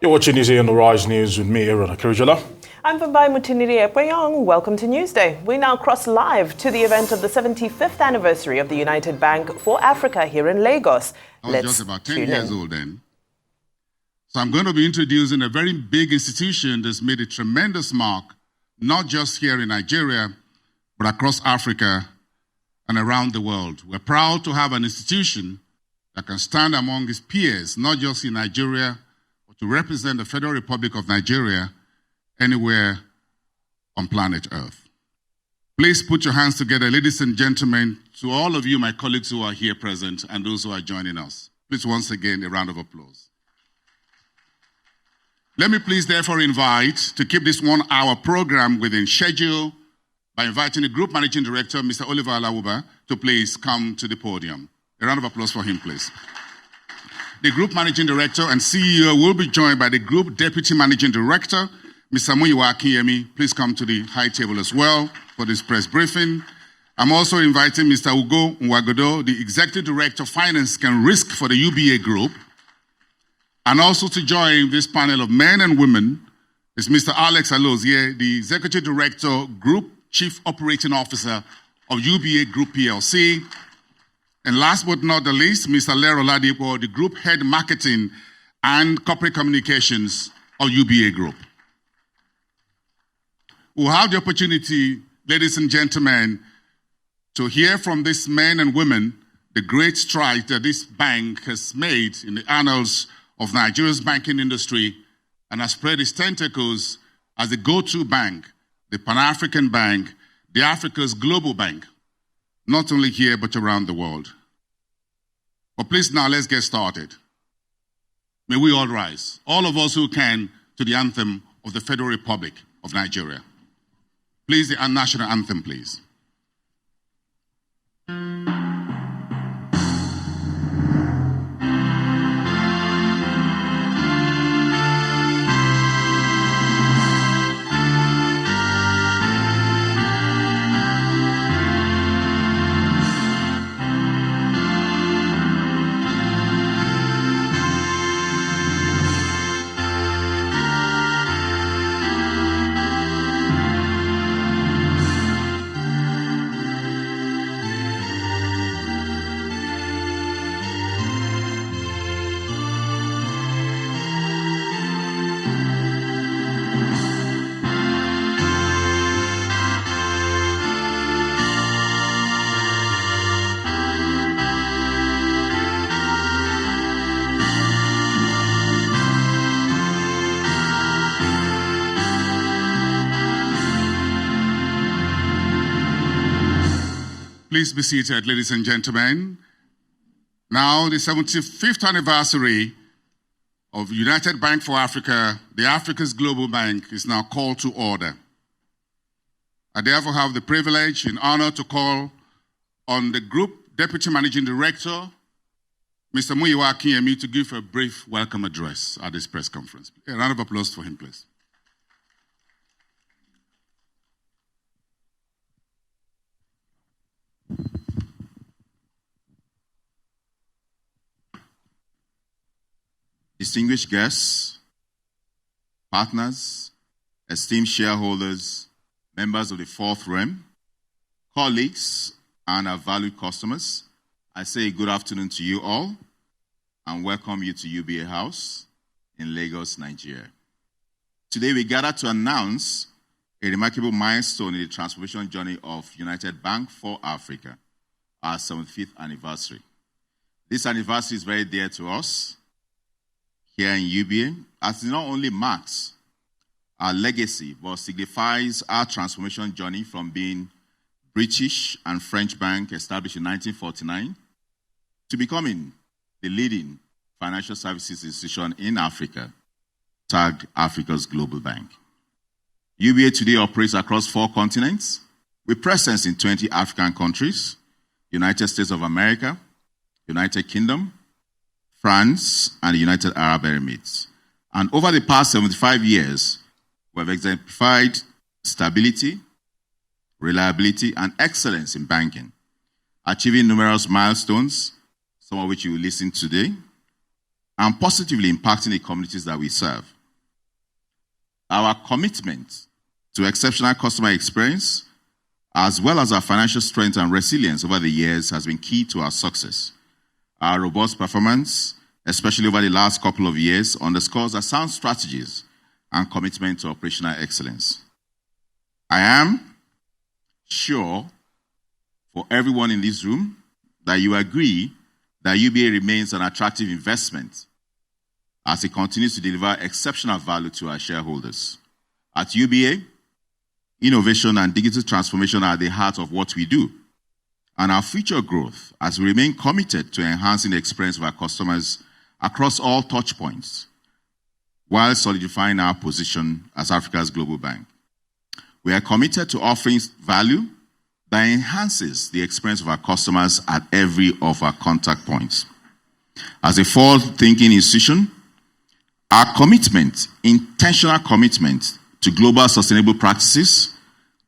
You're watching Easy on the Rise News with me, Aaron Akirijala. I'm Vambai Mutiniri Epweyong. Welcome to Newsday. We now cross live to the event of the 75th anniversary of the United Bank for Africa here in Lagos. I was just about 10 years old then. So I'm going to be introducing a very big institution that's made a tremendous mark, not just here in Nigeria, but across Africa and around the world. We're proud to have an institution that can stand among its peers, not just in Nigeria, but to represent the Federal Republic of Nigeria anywhere on planet Earth. Please put your hands together, ladies and gentlemen, to all of you, my colleagues who are here present and those who are joining us. Please, once again, a round of applause. Let me please therefore invite to keep this 1 hour program within schedule by inviting the Group Managing Director, Mr. Oliver Alawuba, to please come to the podium. A round of applause for him, please. The Group Managing Director and CEO will be joined by the Group Deputy Managing Director, Mr. Muyiwa Akinyemi. Please come to the high table as well for this press briefing. I'm also inviting Mr. Ugo Nwagodo, the Executive Director of Finance and Risk for the UBA Group. And also to join this panel of men and women is Mr. Alex Alozie, the Executive Director, Group Chief Operating Officer of UBA Group PLC. And last but not the least, Mr. Lero Ladipo, the Group Head Marketing and Corporate Communications of UBA Group. We'll have the opportunity, ladies and gentlemen, to hear from these men and women the great strides that this bank has made in the annals of Nigeria's banking industry and has spread its tentacles as the go-to bank, the Pan-African Bank, the Africa's global bank, not only here but around the world. But please now let's get started. May we all rise, all of us who can, to the anthem of the Federal Republic of Nigeria. Please, the national anthem, please. Please be seated, ladies and gentlemen. Now, the 75th anniversary of United Bank for Africa, the Africa's Global Bank, is now called to order. I therefore have the privilege and honor to call on the Group Deputy Managing Director, Mr. Muyiwa Akinyemi, to give a brief welcome address at this press conference. A round of applause for him, please. Distinguished guests, partners, esteemed shareholders, members of the Fourth Realm, colleagues, and our valued customers, I say good afternoon to you all and welcome you to UBA House in Lagos, Nigeria. Today we gather to announce a remarkable milestone in the transformation journey of United Bank for Africa, our 75th anniversary. This anniversary is very dear to us here in UBA, as it not only marks our legacy, but signifies our transformation journey from being British and French bank established in 1949 to becoming the leading financial services institution in Africa, tagged Africa's Global Bank. UBA today operates across 4 continents, with presence in 20 African countries, United States of America, United Kingdom, France, and the United Arab Emirates. And over the past 75 years, we have exemplified stability, reliability, and excellence in banking, achieving numerous milestones, some of which you will listen to today, and positively impacting the communities that we serve. Our commitment to exceptional customer experience, as well as our financial strength and resilience over the years, has been key to our success. Our robust performance, especially over the last couple of years, underscores our sound strategies and commitment to operational excellence. I am sure for everyone in this room that you agree that UBA remains an attractive investment as it continues to deliver exceptional value to our shareholders. At UBA, innovation and digital transformation are at the heart of what we do, and our future growth as we remain committed to enhancing the experience of our customers across all touch points while solidifying our position as Africa's global bank. We are committed to offering value that enhances the experience of our customers at every of our contact points. As a forward-thinking institution, our commitment, intentional commitment to global sustainable practices,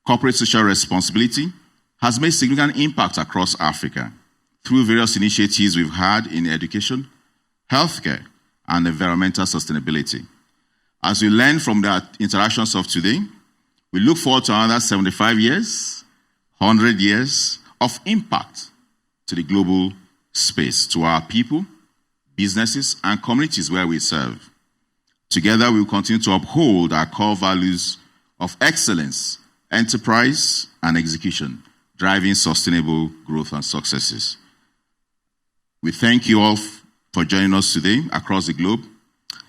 corporate social responsibility, has made significant impact across Africa through various initiatives we've had in education, healthcare, and environmental sustainability. As we learn from the interactions of today, we look forward to another 75 years, 100 years of impact to the global space, to our people, businesses, and communities where we serve. Together, we will continue to uphold our core values of excellence, enterprise, and execution, driving sustainable growth and successes. We thank you all for joining us today across the globe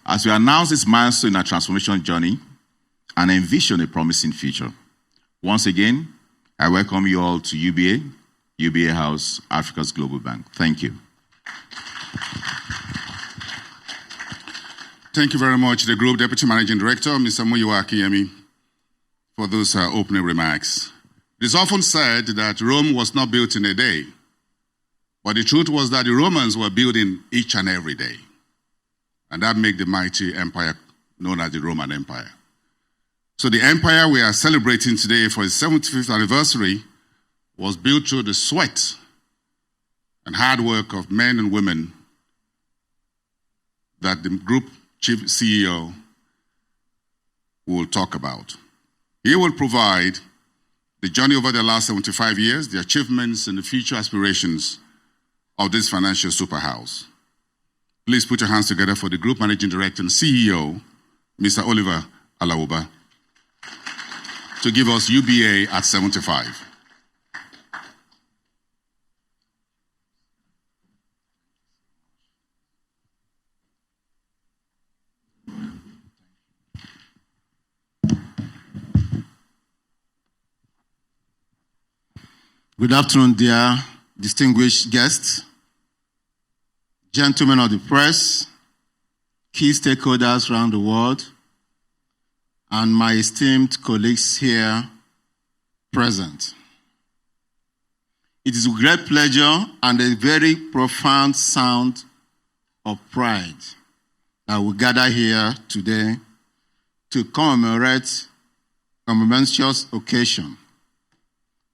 as we announce this milestone in our transformation journey and envision a promising future. Once again, I welcome you all to UBA House, Africa's Global Bank. Thank you. Thank you very much, the Group Deputy Managing Director, Mr. Muyiwa Akinyemi, for those opening remarks. It is often said that Rome was not built in a day, but the truth was that the Romans were building each and every day. And that made the mighty empire known as the Roman Empire. So the empire we are celebrating today for its 75th anniversary was built through the sweat and hard work of men and women that the group chief CEO will talk about. He will provide the journey over the last 75 years, the achievements and the future aspirations of this financial superhouse. Please put your hands together for the Group Managing Director and CEO, Mr. Oliver Alawuba, to give us UBA at 75. Good afternoon, dear distinguished guests, gentlemen of the press, key stakeholders around the world, and my esteemed colleagues here present. It is with great pleasure and a very profound sound of pride that we gather here today to commemorate a momentous occasion,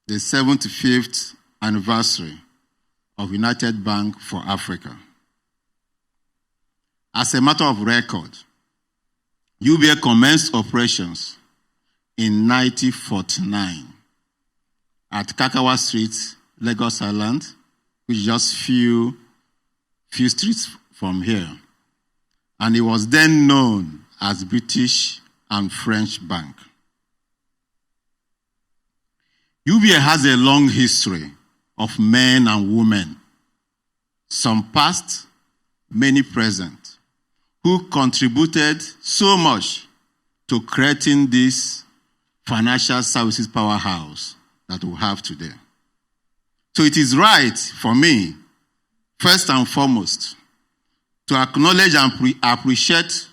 the 75th anniversary of United Bank for Africa. As a matter of record, UBA commenced operations in 1949 at Kakawa Street, Lagos Island, which is just few streets from here. And it was then known as British and French Bank. UBA has a long history of men and women, some past, many present, who contributed so much to creating this financial services powerhouse that we have today. So it is right for me, first and foremost, to acknowledge and appreciate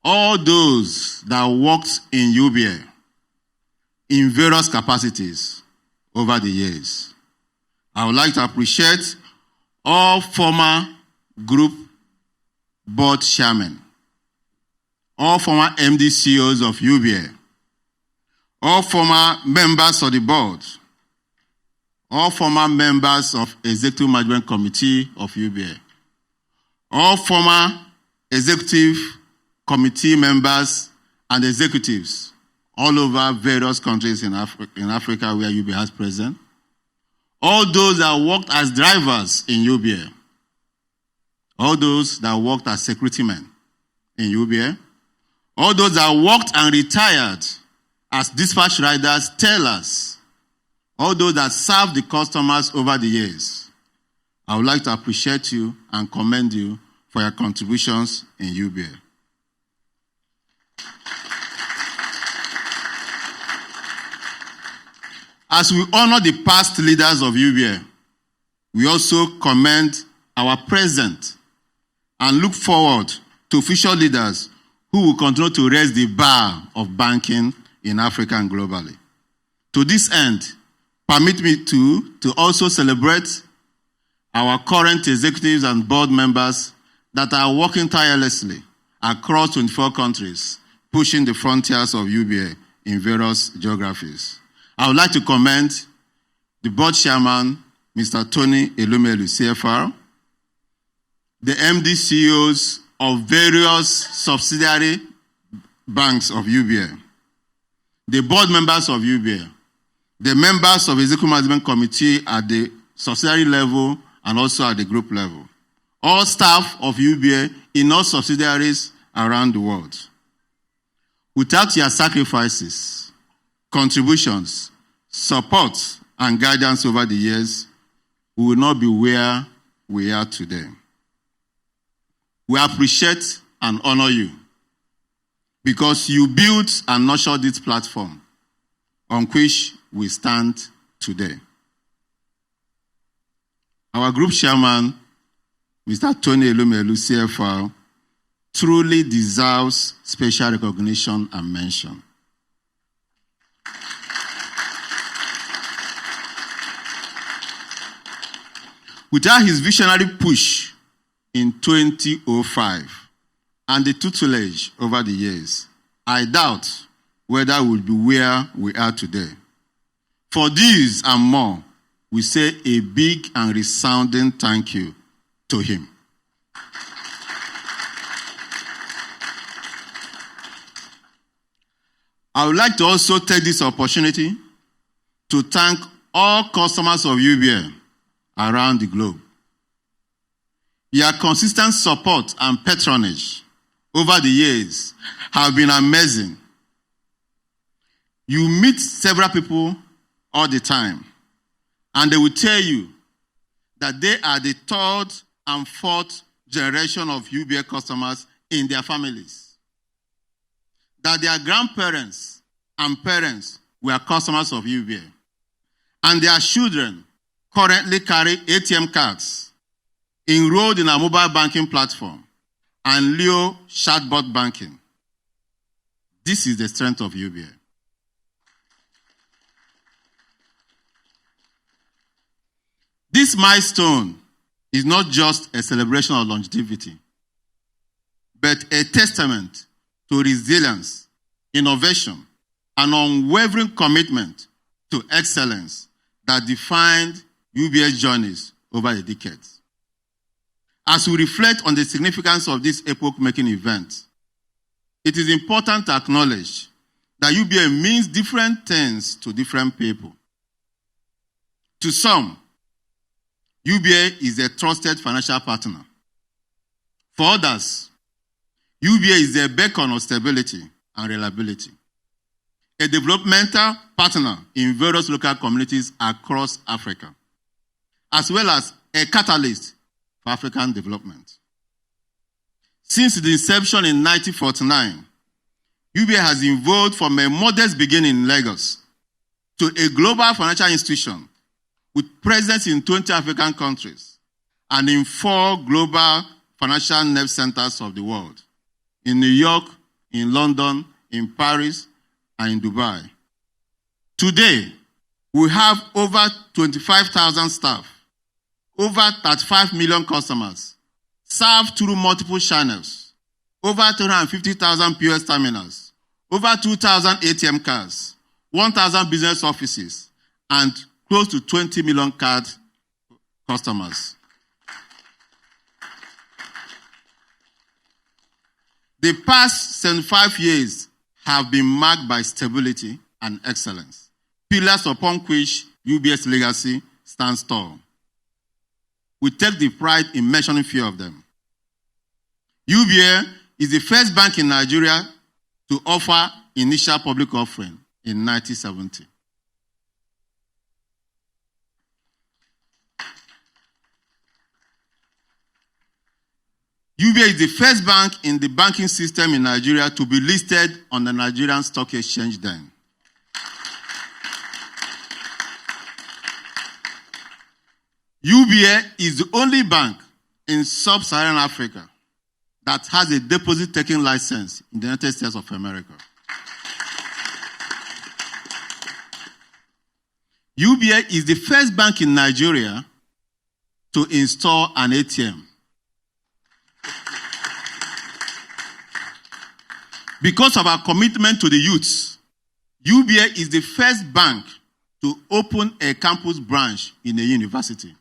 all those that worked in UBA in various capacities over the years. I would like to appreciate all former group board chairmen, all former MD CEOs of UBA, all former members of the board, all former members of Executive Management Committee of UBA, all former Executive Committee members and executives all over various countries in Africa where UBA has present, all those that worked as drivers in UBA, all those that worked as security men in UBA, all those that worked and retired as dispatch riders, tellers, all those that served the customers over the years. I would like to appreciate you and commend you for your contributions in UBA. As we honor the past leaders of UBA, we also commend our present and look forward to future leaders who will continue to raise the bar of banking in Africa and globally. To this end, permit me to also celebrate our current executives and board members that are working tirelessly across 24 countries, pushing the frontiers of UBA in various geographies. I would like to commend the board chairman, Mr. Tony Elumelu, CFR, the MD CEOs of various subsidiary banks of UBA, the board members of UBA, the members of the Executive Management Committee at the subsidiary level and also at the group level, all staff of UBA in all subsidiaries around the world. Without your sacrifices, contributions, support, and guidance over the years, we will not be where we are today. We appreciate and honor you because you built and nurtured this platform on which we stand today. Our group chairman, Mr. Tony Elumelu, CFR, truly deserves special recognition and mention. Without his visionary push in 2005 and the tutelage over the years, I doubt whether we'll be where we are today. For these and more, we say a big and resounding thank you to him. I would like to also take this opportunity to thank all customers of UBA around the globe. Your consistent support and patronage over the years have been amazing. You meet several people all the time, and they will tell you that they are the third and fourth generation of UBA customers in their families. That their grandparents and parents were customers of UBA, and their children currently carry ATM cards, enrolled in our mobile banking platform, and Leo chatbot banking. This is the strength of UBA. This milestone is not just a celebration of longevity, but a testament to resilience, innovation, and unwavering commitment to excellence that defined UBA's journeys over the decades. As we reflect on the significance of this epoch-making event, it is important to acknowledge that UBA means different things to different people. To some, UBA is a trusted financial partner. For others, UBA is a beacon of stability and reliability, a developmental partner in various local communities across Africa, as well as a catalyst for African development. Since the inception in 1949, UBA has evolved from a modest beginning in Lagos to a global financial institution with presence in 20 African countries and in 4 global financial nerve centers of the world, in New York, in London, in Paris, and in Dubai. Today, we have over 25,000 staff, over 35 million customers, served through multiple channels, over 350,000 POS terminals, over 2,000 ATM cards, 1,000 business offices, and close to 20 million card customers. The past 75 years have been marked by stability and excellence, pillars upon which UBA's legacy stands tall. We take the pride in mentioning few of them. UBA is the first bank in Nigeria to offer initial public offering in 1970. UBA is the first bank in the banking system in Nigeria to be listed on the Nigerian Stock Exchange then. UBA is the only bank in sub-Saharan Africa that has a deposit-taking license in the United States of America. UBA is the first bank in Nigeria to install an ATM. Because of our commitment to the youths, UBA is the first bank to open a campus branch in a university.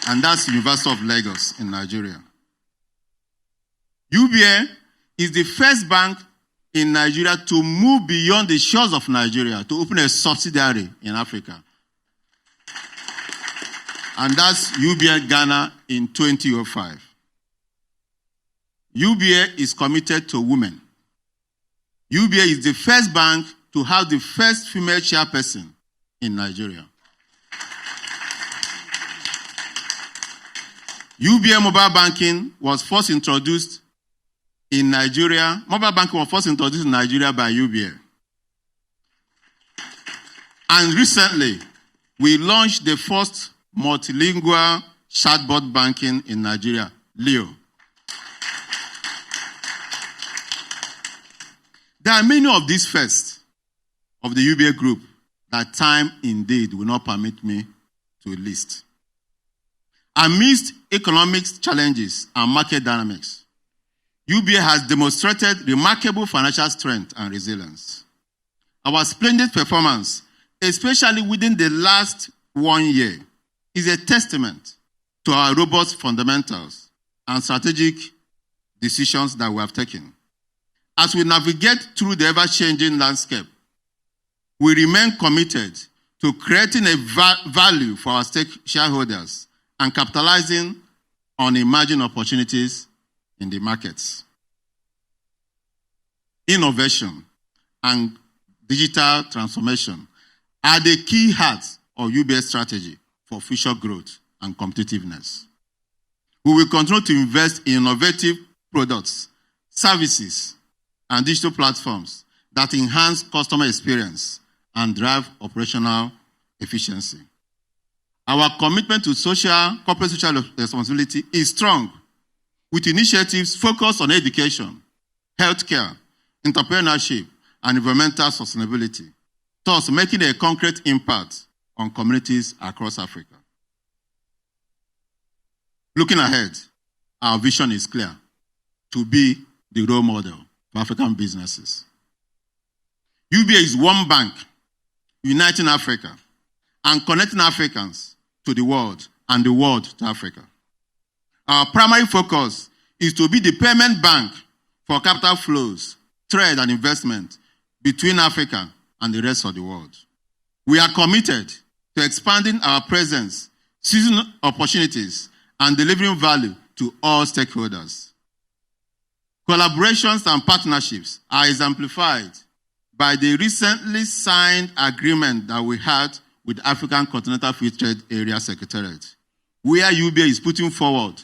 And that's University of Lagos in Nigeria. UBA is the first bank in Nigeria to move beyond the shores of Nigeria to open a subsidiary in Africa. And that's UBA Ghana in 2005. UBA is committed to women. UBA is the first bank to have the first female chairperson in Nigeria. UBA mobile banking was first introduced in Nigeria. Mobile banking was first introduced in Nigeria by UBA. And recently, we launched the first multilingual chatbot banking in Nigeria, Leo. There are many of these firsts of the UBA group that time indeed will not permit me to list. Amidst economic challenges and market dynamics, UBA has demonstrated remarkable financial strength and resilience. Our splendid performance, especially within the last 1 year, is a testament to our robust fundamentals and strategic decisions that we have taken. As we navigate through the ever-changing landscape, we remain committed to creating a value for our shareholders and capitalizing on emerging opportunities in the markets. Innovation and digital transformation are the key hearts of UBA's strategy for future growth and competitiveness. We will continue to invest in innovative products, services, and digital platforms that enhance customer experience and drive operational efficiency. Our commitment to corporate social responsibility is strong, with initiatives focused on education, healthcare, entrepreneurship, and environmental sustainability, thus making a concrete impact on communities across Africa. Looking ahead, our vision is clear: to be the role model for African businesses. UBA is one bank uniting Africa and connecting Africans to the world and the world to Africa. Our primary focus is to be the payment bank for capital flows, trade, and investment between Africa and the rest of the world. We are committed to expanding our presence, seizing opportunities, and delivering value to all stakeholders. Collaborations and partnerships are exemplified by the recently signed agreement that we had with African Continental Free Trade Area Secretariat, where UBA is putting forward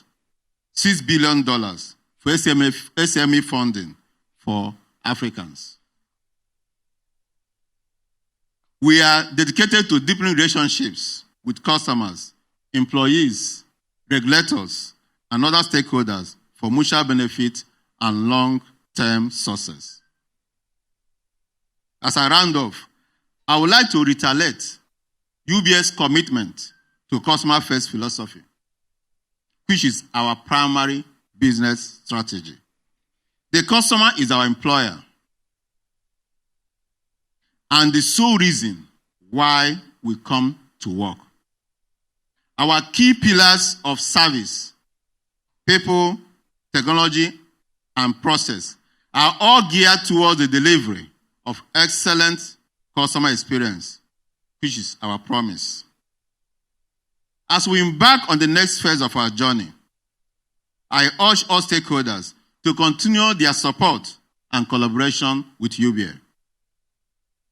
$6 billion for SME funding for Africans. We are dedicated to deepening relationships with customers, employees, regulators, and other stakeholders for mutual benefit and long-term success. As I round off, I would like to reiterate UBA's commitment to customer-first philosophy, which is our primary business strategy. The customer is our employer and the sole reason why we come to work. Our key pillars of service, people, technology, and process are all geared towards the delivery of excellent customer experience, which is our promise. As we embark on the next phase of our journey, I urge all stakeholders to continue their support and collaboration with UBA.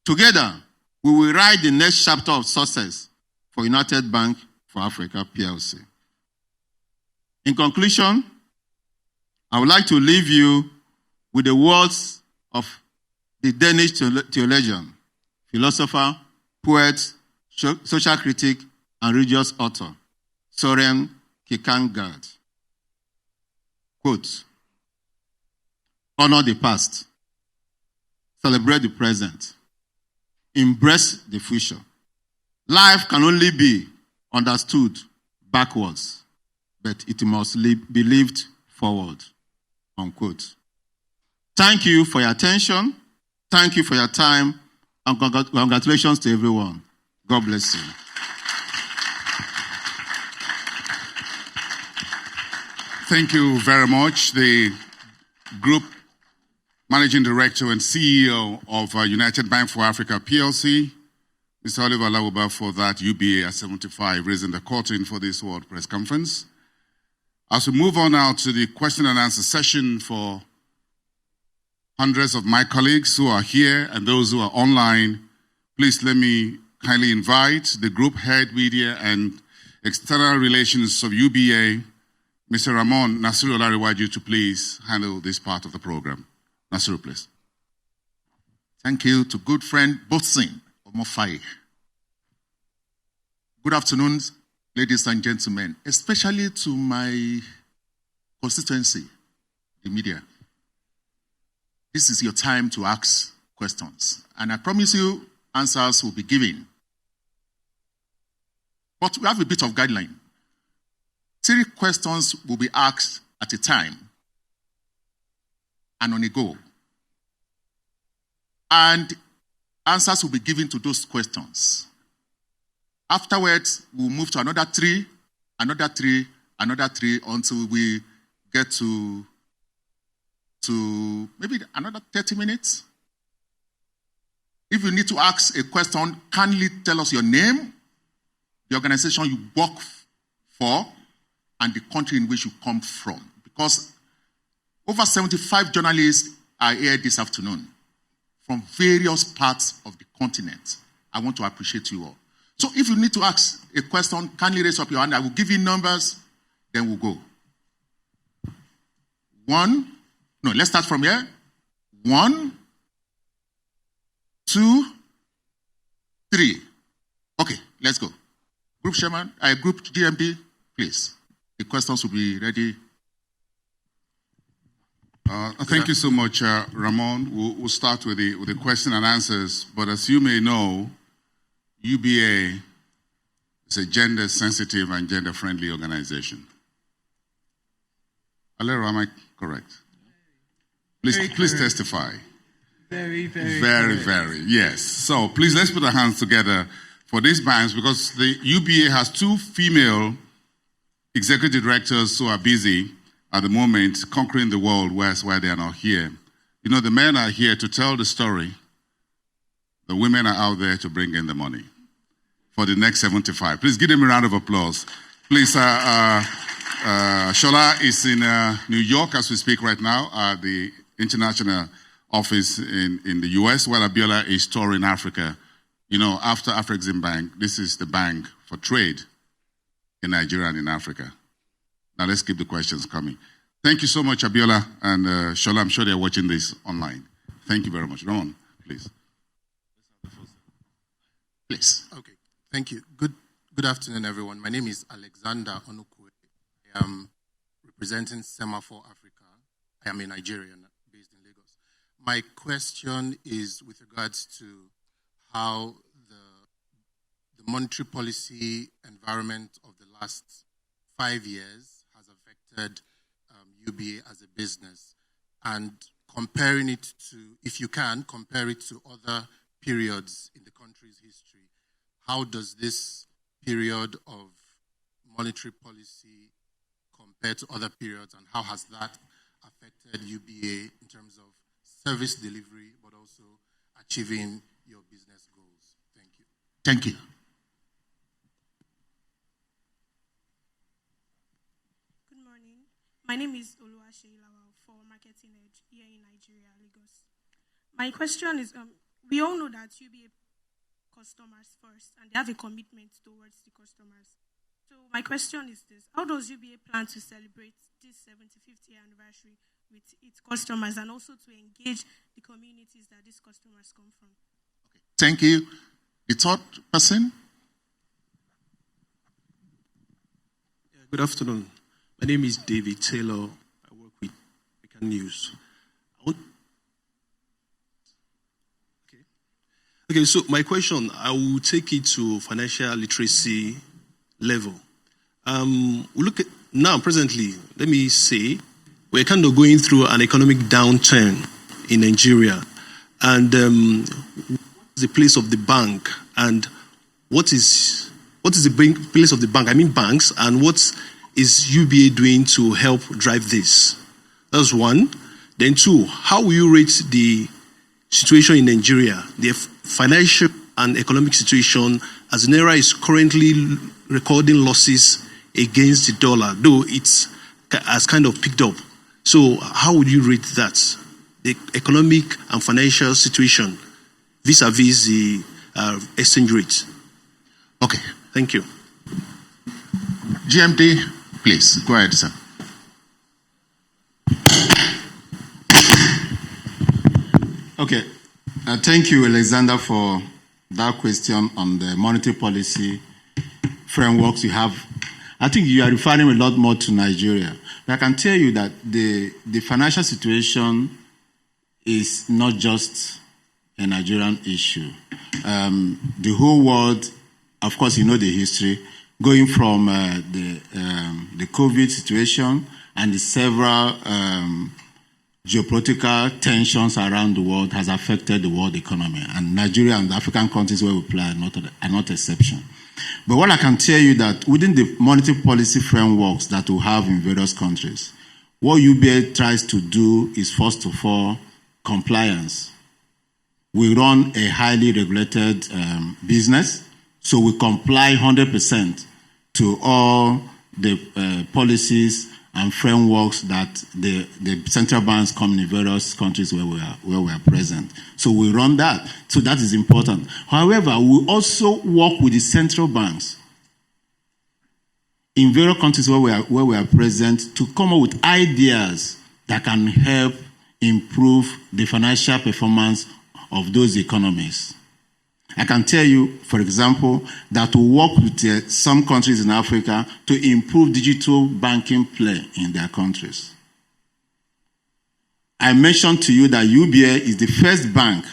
Together, we will write the next chapter of success for United Bank for Africa PLC. In conclusion, I would like to leave you with the words of the Danish theologian, philosopher, poet, social critic, and religious author, Søren Kierkegaard. Quote, honor the past, celebrate the present, embrace the future. Life can only be understood backwards, but it must be lived forward. Unquote. Thank you for your attention. Thank you for your time. And congratulations to everyone. God bless you. Thank you very much. The Group Managing Director and CEO of United Bank for Africa PLC, Mr. Oliver Alawuba, for that UBA at 75 raising the curtain for this World Press Conference. As we move on now to the question and answer session for hundreds of my colleagues who are here and those who are online, please let me kindly invite the Group Head Media and External Relations of UBA, Mr. Ramon Nasiru Olariwaju, to please handle this part of the program. Nasiru, please. Thank you to good friend Bosin Omofai. Good afternoon, ladies and gentlemen, especially to my constituency, the media. This is your time to ask questions, and I promise you answers will be given. But we have a bit of guideline. 3 questions will be asked at a time and on a go. And answers will be given to those questions. Afterwards, we'll move to another 3, another 3, another 3 until we get to maybe another 30 minutes. If you need to ask a question, kindly tell us your name, the organization you work for, and the country in which you come from. Because over 75 journalists are here this afternoon from various parts of the continent. I want to appreciate you all. So if you need to ask a question, kindly raise up your hand. I will give you numbers, then we'll go. 1, no, let's start from here. 1, 2, 3. Okay, let's go. Group Chairman, Group GMP, please. The questions will be ready. Thank you so much, Ramon. We'll start with the question and answers. But as you may know, UBA is a gender-sensitive and gender-friendly organization. Alera, am I correct? Please testify. Very, yes. So please, let's put our hands together for these banks, because the UBA has 2 female executive directors who are busy at the moment conquering the world, whereas why they are not here. You know, the men are here to tell the story. The women are out there to bring in the money for the next 75. Please give them a round of applause. Please, Shola is in New York as we speak right now, at the international office in the US, while Abiola is touring Africa. You know, after Afrexim Bank, this is the bank for trade in Nigeria and in Africa. Now let's keep the questions coming. Thank you so much, Abiola and Shola. I'm sure they're watching this online. Thank you very much. Ramon, please. Please. Okay, thank you. Good afternoon, everyone. My name is Alexander Onukwe. I am representing Semaphore Africa. I am a Nigerian based in Lagos. My question is with regards to how the monetary policy environment of the last 5 years has affected UBA as a business, and comparing it to, if you can, compare it to other periods in the country's history. How does this period of monetary policy compare to other periods, and how has that affected UBA in terms of service delivery, but also achieving your business goals. Thank you. Thank you. Good morning. My name is Oluwase Lawal for Marketing Edge here in Nigeria, Lagos. My question is, we all know that UBA customers first, and they have a commitment towards the customers. So my question is this: how does UBA plan to celebrate this 75th year anniversary with its customers, and also to engage the communities that these customers come from? Okay. Thank you. The third person? Good afternoon. My name is David Taylor. I work with African News. Okay, so my question, I will take it to financial literacy level. We look at now, presently, let me say, we're kind of going through an economic downturn in Nigeria. And what's the place of the bank? And what is the place of the bank? I mean banks. And what is UBA doing to help drive this? That's one. Then two, how will you rate the situation in Nigeria, the financial and economic situation, as Naira is currently recording losses against the dollar, though it has kind of picked up. So how would you rate that, the economic and financial situation vis-a-vis the exchange rate? Okay. Thank you. GMD, please. Go ahead, sir. Okay. Thank you, Alexander, for that question on the monetary policy frameworks you have. I think you are referring a lot more to Nigeria. But I can tell you that the financial situation is not just a Nigerian issue. The whole world, of course, you know the history, going from the COVID situation and the several geopolitical tensions around the world has affected the world economy. And Nigeria and the African countries where we play are not exception. But what I can tell you that within the monetary policy frameworks that we have in various countries, what UBA tries to do is, first of all, compliance. We run a highly regulated business, so we comply 100% to all the policies and frameworks that the central banks come in various countries where we are present. So we run that. So that is important. However, we also work with the central banks in various countries where we are present to come up with ideas that can help improve the financial performance of those economies. I can tell you, for example, that we work with some countries in Africa to improve digital banking play in their countries. I mentioned to you that UBA is the first bank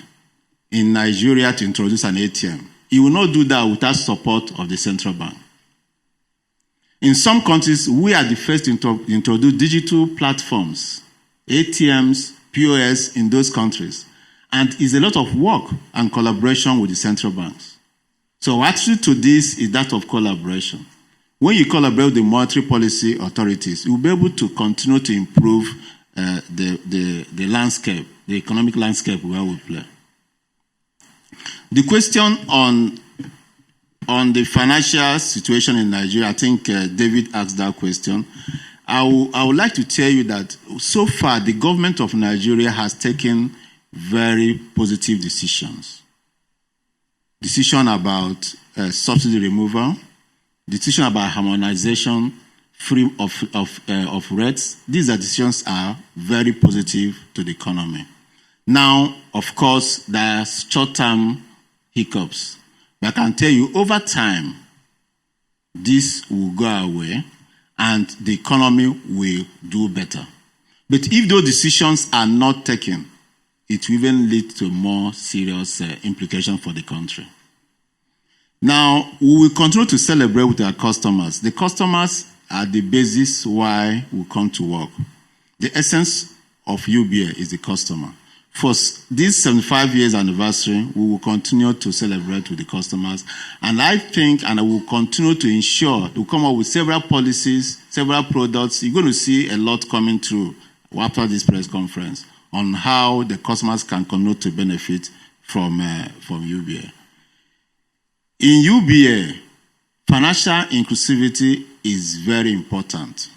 in Nigeria to introduce an ATM. It will not do that without support of the central bank. In some countries, we are the first to introduce digital platforms, ATMs, POS in those countries. And it's a lot of work and collaboration with the central banks. So our attitude to this is that of collaboration. When you collaborate with the monetary policy authorities, you'll be able to continue to improve the landscape, the economic landscape where we play. The question on the financial situation in Nigeria, I think David asked that question. I would like to tell you that so far the government of Nigeria has taken very positive decisions. Decision about subsidy removal, decision about harmonization, free of rates. These decisions are very positive to the economy. Now, of course, there are short-term hiccups. But I can tell you, over time, this will go away and the economy will do better. But if those decisions are not taken, it will even lead to more serious implications for the country. Now, we will continue to celebrate with our customers. The customers are the basis why we come to work. The essence of UBA is the customer. For this 75 years anniversary, we will continue to celebrate with the customers. And I think, and I will continue to ensure, to come up with several policies, several products. You're going to see a lot coming through after this press conference on how the customers can continue to benefit from UBA. In UBA, financial inclusivity is very important.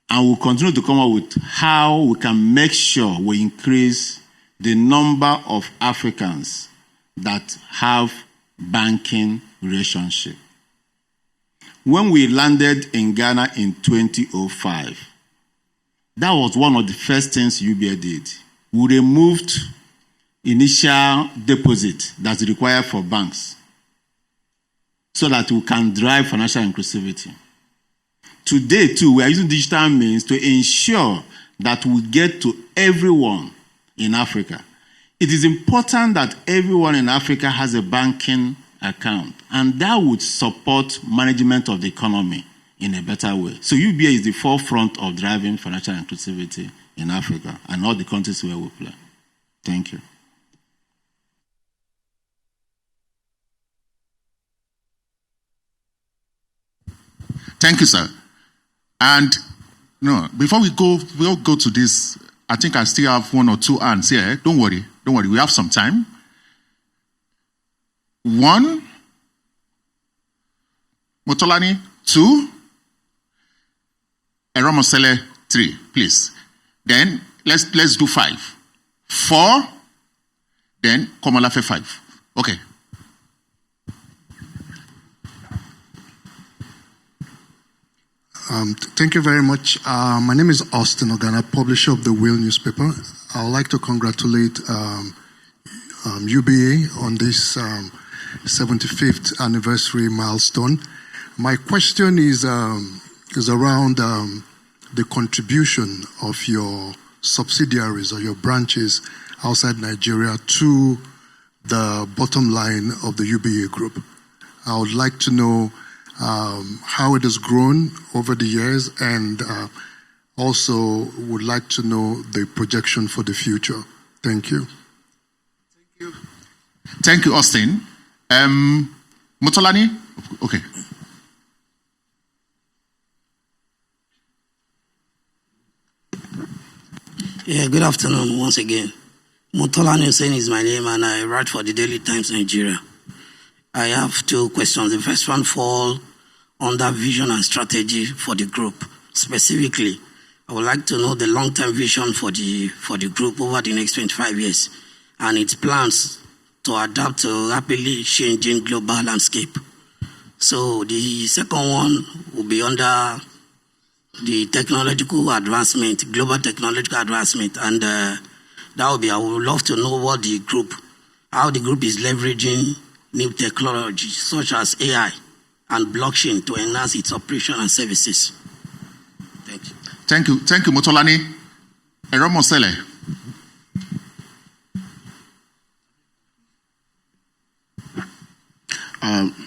And we'll continue to come up with how we can make sure we increase the number of Africans that have banking relationship. When we landed in Ghana in 2005, that was one of the first things UBA did. We removed initial deposit that's required for banks so that we can drive financial inclusivity. Today, too, we are using digital means to ensure that we get to everyone in Africa. It is important that everyone in Africa has a banking account, and that would support management of the economy in a better way. So UBA is the forefront of driving financial inclusivity in Africa and all the countries where we play. Thank you. Thank you, sir. And no, before we'll go to this, I think I still have one or two hands here. Don't worry, we have some time. 1, Motolani 2, Eromosele 3, please. Then let's do 5. 4, then Komolafe 5. Okay. Thank you very much. My name is Austin Ogana, publisher of the Wheel newspaper. I would like to congratulate UBA on this 75th anniversary milestone. My question is around the contribution of your subsidiaries or your branches outside Nigeria to the bottom line of the UBA group. I would like to know how it has grown over the years, and also would like to know the projection for the future. Thank you. Thank you, Austin. Motolani? Okay. Yeah, good afternoon once again. Motolani Hussein is my name, and I write for the Daily Times Nigeria. I have 2 questions. The first one falls under vision and strategy for the group. Specifically, I would like to know the long-term vision for the group over the next 25 years and its plans to adapt to a rapidly changing global landscape. So the second one will be under the technological advancement, global technological advancement, and that will be, I would love to know how the group is leveraging new technology such as AI and blockchain to enhance its operation and services. Thank you. Thank you, Motolani. Eromosele.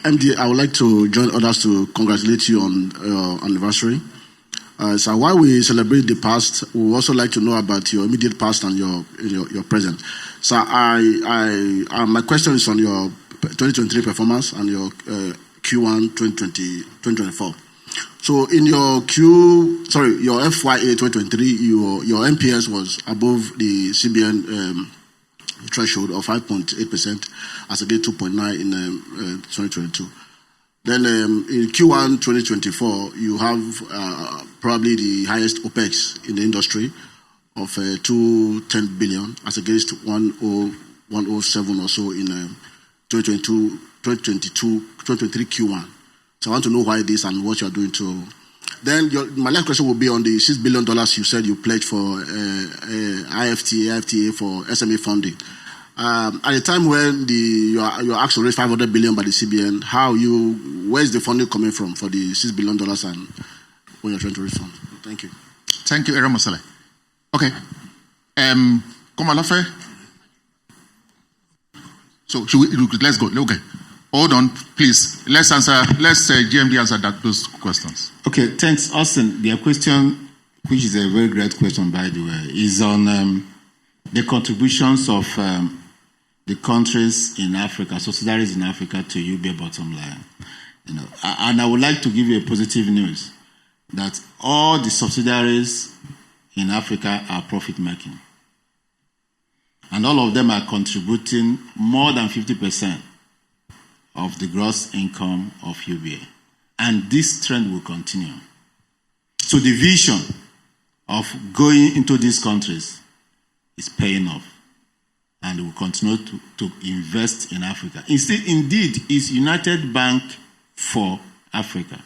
MD, I would like to join others to congratulate you on your anniversary. So while we celebrate the past, we would also like to know about your immediate past and your present. So my question is on your 2023 performance and your Q1 2024. So in your FYA 2023, your NPS was above the CBN threshold of 5.8% as against 2.9 in 2022. Then in Q1 2024, you have probably the highest OPEX in the industry of 210 billion as against 107 or so in 2023 Q1. So I want to know why this and what you are doing to. Then my last question will be on the $6 billion you said you pledged for IFTA for SME funding. At the time when you are asked to raise 500 billion by the CBN, where's the funding coming from for the $6 billion and when you're trying to raise funds? Thank you. Thank you, Eromosele. Okay. Komolafe. So let's go. Okay. Hold on, please. Let's GMD answer those questions. Okay, thanks, Austin. Their question, which is a very great question, by the way, is on the contributions of the countries in Africa, subsidiaries in Africa, to UBA bottom line. And I would like to give you a positive news that all the subsidiaries in Africa are profit making. And all of them are contributing more than 50% of the gross income of UBA. And this trend will continue. So the vision of going into these countries is paying off. And we will continue to invest in Africa. Indeed, it's United Bank for Africa.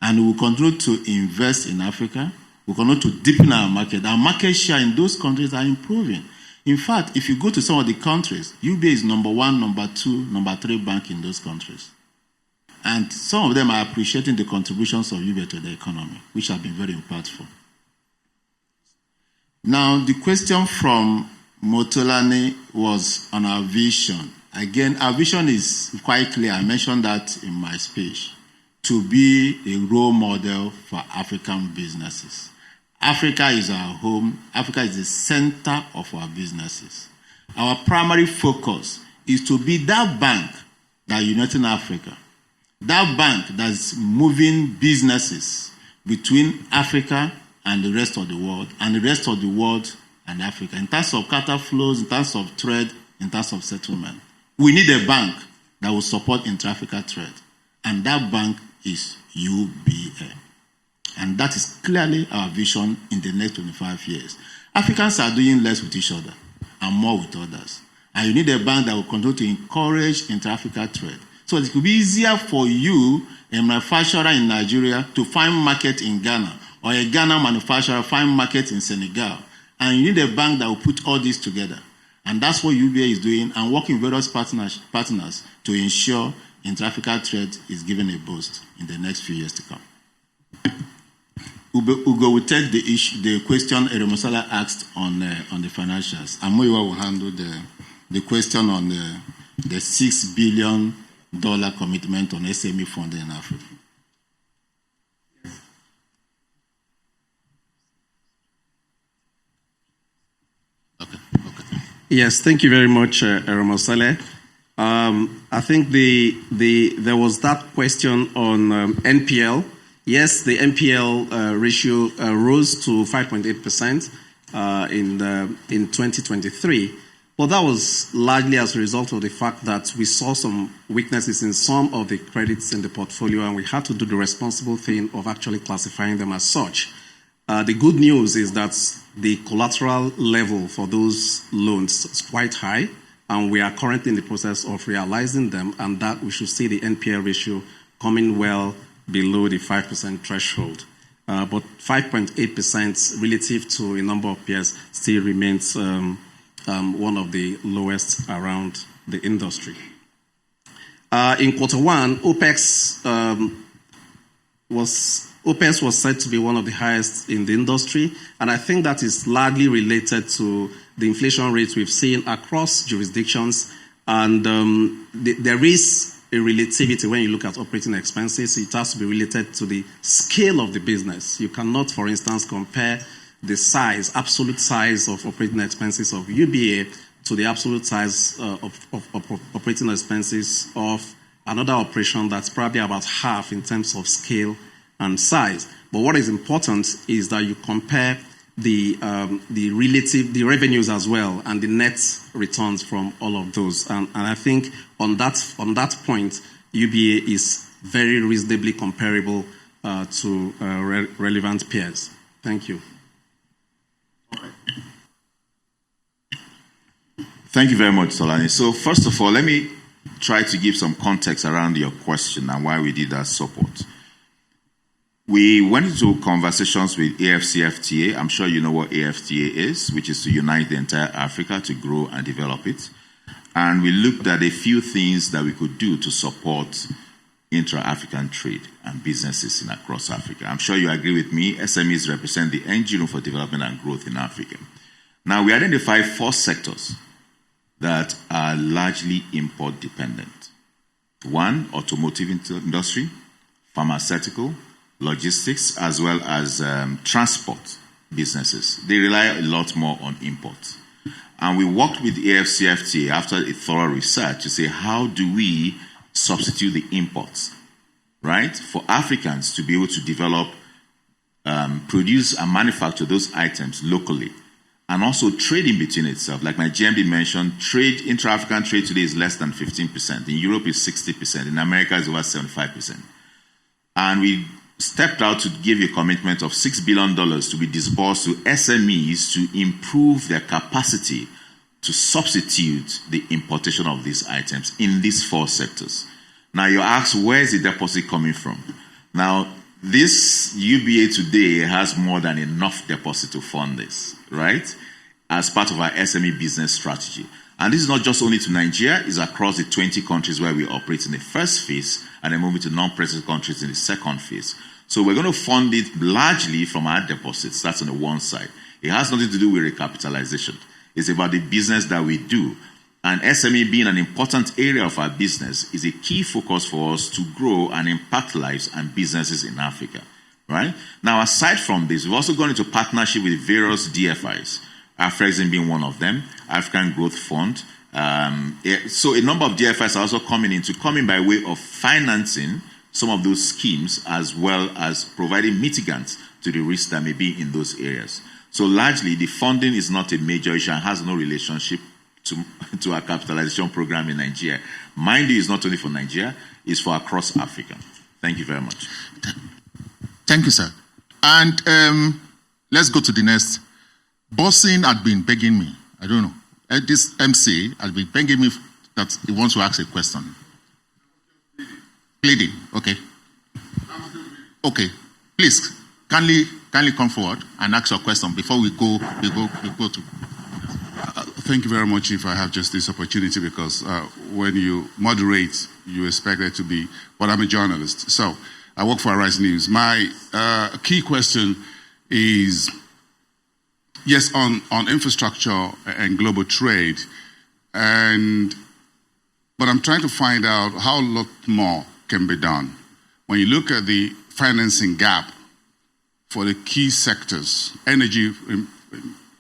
And we will continue to invest in Africa. We will continue to deepen our market. Our market share in those countries are improving. In fact, if you go to some of the countries, UBA is number 1, number 2, number 3 bank in those countries. And some of them are appreciating the contributions of UBA to the economy, which have been very impactful. Now, the question from Motolani was on our vision. Again, our vision is quite clear. I mentioned that in my speech. To be a role model for African businesses. Africa is our home. Africa is the center of our businesses. Our primary focus is to be that bank that unites Africa. That bank that's moving businesses between Africa and the rest of the world, and the rest of the world and Africa, in terms of capital flows, in terms of trade, in terms of settlement. We need a bank that will support intra-Africa trade. And that bank is UBA. And that is clearly our vision in the next 25 years. Africans are doing less with each other and more with others. And you need a bank that will continue to encourage intra-Africa trade. So it will be easier for you, a manufacturer in Nigeria, to find market in Ghana, or a Ghana manufacturer find market in Senegal. And you need a bank that will put all this together. And that's what UBA is doing, and working with various partners to ensure intra-Africa trade is given a boost in the next few years to come. Ugo will take the question Eremosala asked on the financials. Amoiwa will handle the question on the $6 billion commitment on SME funding in Africa. Yes, thank you very much, Eremosala. I think there was that question on NPL. Yes, the NPL ratio rose to 5.8% in 2023, but that was largely as a result of the fact that we saw some weaknesses in some of the credits in the portfolio, and we had to do the responsible thing of actually classifying them as such. The good news is that the collateral level for those loans is quite high, and we are currently in the process of realizing them, and that we should see the NPL ratio coming well below the 5% threshold. But 5.8% relative to a number of peers still remains one of the lowest around the industry. In Q1, OPEX was said to be one of the highest in the industry, and I think that is largely related to the inflation rates we've seen across jurisdictions, and there is a relativity when you look at operating expenses. It has to be related to the scale of the business. You cannot, for instance, compare the size, absolute size of operating expenses of UBA to the absolute size of operating expenses of another operation that's probably about half in terms of scale and size. But what is important is that you compare the revenues as well and the net returns from all of those. And I think on that point, UBA is very reasonably comparable to relevant peers. Thank you. Thank you very much, Solani. So first of all, let me try to give some context around your question and why we did that support. We went into conversations with AFCFTA. I'm sure you know what AFTA is, which is to unite the entire Africa to grow and develop it. And we looked at a few things that we could do to support intra-African trade and businesses across Africa. I'm sure you agree with me, SMEs represent the engine for development and growth in Africa. Now, we identified 4 sectors that are largely import dependent. 1, automotive industry, pharmaceutical, logistics, as well as transport businesses. They rely a lot more on imports. And we worked with the AFCFTA after a thorough research to say, how do we substitute the imports, right? For Africans to be able to develop, produce and manufacture those items locally and also trading between itself. Like my GMD mentioned, trade, intra-African trade today is less than 15%. In Europe, it's 60%. In America, it's over 75%. And we stepped out to give a commitment of $6 billion to be disbursed to SMEs to improve their capacity to substitute the importation of these items in these 4 sectors. Now, you ask, where is the deposit coming from? Now, this UBA today has more than enough deposit to fund this, right? As part of our SME business strategy. And this is not just only to Nigeria, it's across the 20 countries where we operate in the first phase, and then moving to non-present countries in the second phase. So we're going to fund it largely from our deposits. That's on the one side. It has nothing to do with recapitalization. It's about the business that we do. And SME being an important area of our business is a key focus for us to grow and impact lives and businesses in Africa, right? Now, aside from this, we've also gone into partnership with various DFIs, Afrexim being one of them, African Growth Fund. So a number of DFIs are also coming by way of financing some of those schemes, as well as providing mitigants to the risks that may be in those areas. So largely, the funding is not a major issue and has no relationship to our capitalization program in Nigeria. Mind you, it's not only for Nigeria, it's for across Africa. Thank you very much. Thank you, sir. And let's go to the next. Bossing had been begging me, I don't know, this MC had been begging me that he wants to ask a question. Pleading, okay. Okay, please, kindly come forward and ask your question before we go to... Thank you very much if I have just this opportunity, because when you moderate, you expect there to be, but I'm a journalist. So I work for Arise News. My key question is, yes, on infrastructure and global trade, but I'm trying to find out how a lot more can be done. When you look at the financing gap for the key sectors, energy,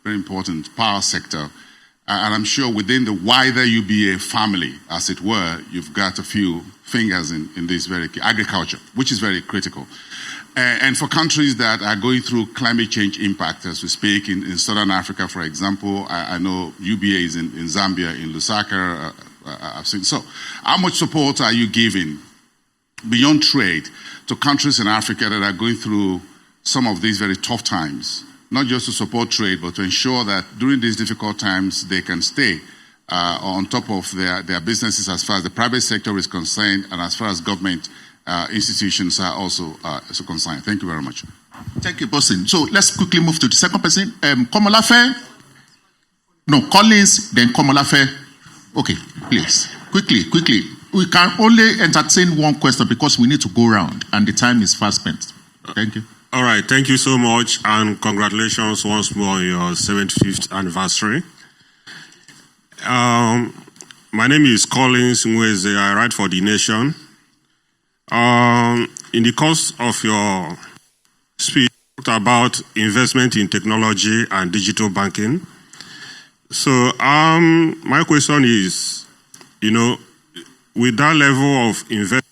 very important, power sector, and I'm sure within the wider UBA family, as it were, you've got a few fingers in this very key, agriculture, which is very critical. And for countries that are going through climate change impact, as we speak, in Southern Africa, for example, I know UBA is in Zambia, in Lusaka, I've seen. So how much support are you giving beyond trade to countries in Africa that are going through some of these very tough times? Not just to support trade, but to ensure that during these difficult times, they can stay on top of their businesses as far as the private sector is concerned and as far as government institutions are also concerned. Thank you very much. Thank you, Bosin. So let's quickly move to the second person. Komolafe. No, Collins, then Komolafe. Okay, please. Quickly. We can only entertain one question because we need to go around and the time is fast spent. Thank you. All right, thank you so much, and congratulations once more on your 75th anniversary. My name is Collins Nweze. I write for The Nation. In the course of your speech, you talked about investment in technology and digital banking. So my question is, with that level of investment,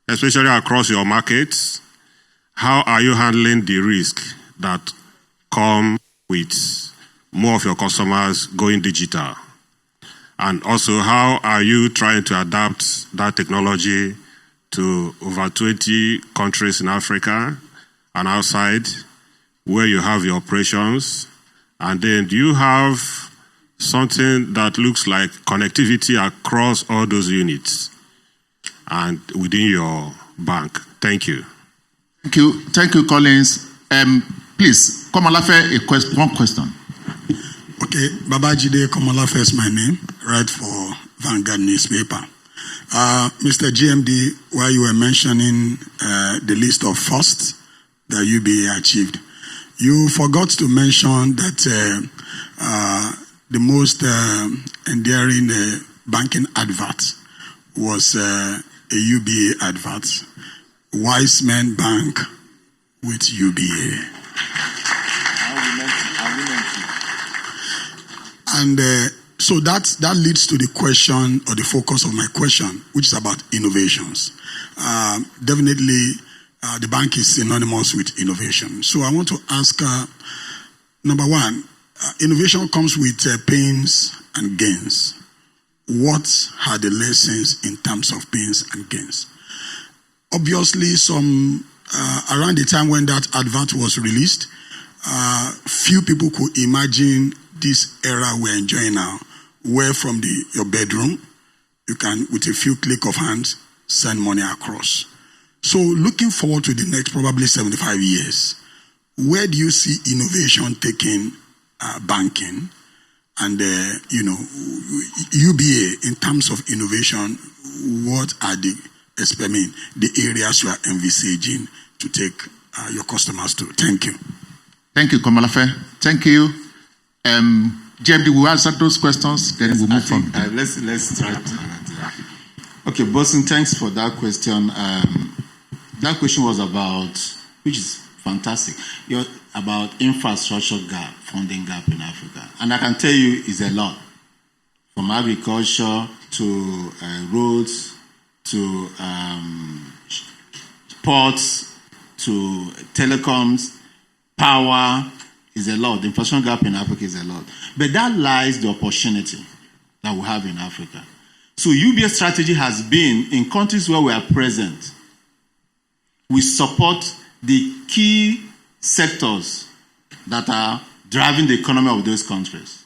especially across your markets, how are you handling the risk that come with more of your customers going digital? And also, how are you trying to adapt that technology to over 20 countries in Africa and outside where you have your operations? And then do you have something that looks like connectivity across all those units and within your bank? Thank you. Thank you, Collins. Please, Komolafe, one question. Okay, Babajide Komolafe is my name, write for Vanguard newspaper. Mr. GMD, while you were mentioning the list of firsts that UBA achieved, you forgot to mention that the most endearing banking advert was a UBA advert. Wise Men Bank with UBA. And so that leads to the question or the focus of my question, which is about innovations. Definitely, the bank is synonymous with innovation. So I want to ask, number one, innovation comes with pains and gains. What are the lessons in terms of pains and gains? Obviously, around the time when that advert was released, few people could imagine this era we're enjoying now, where from your bedroom, you can, with a few click of hands, send money across. So looking forward to the next probably 75 years, where do you see innovation taking banking and, UBA in terms of innovation? What are the areas you are envisaging to take your customers to? Thank you. Thank you, Komalafe. Thank you. JMD, we'll answer those questions, then we'll move on. Let's try to. Okay, Bosun, thanks for that question. That question was about, which is fantastic, about infrastructure gap, funding gap in Africa. And I can tell you it's a lot. From agriculture to roads to ports to telecoms, power is a lot. The infrastructure gap in Africa is a lot. But that lies the opportunity that we have in Africa. So UBA strategy has been in countries where we are present. We support the key sectors that are driving the economy of those countries.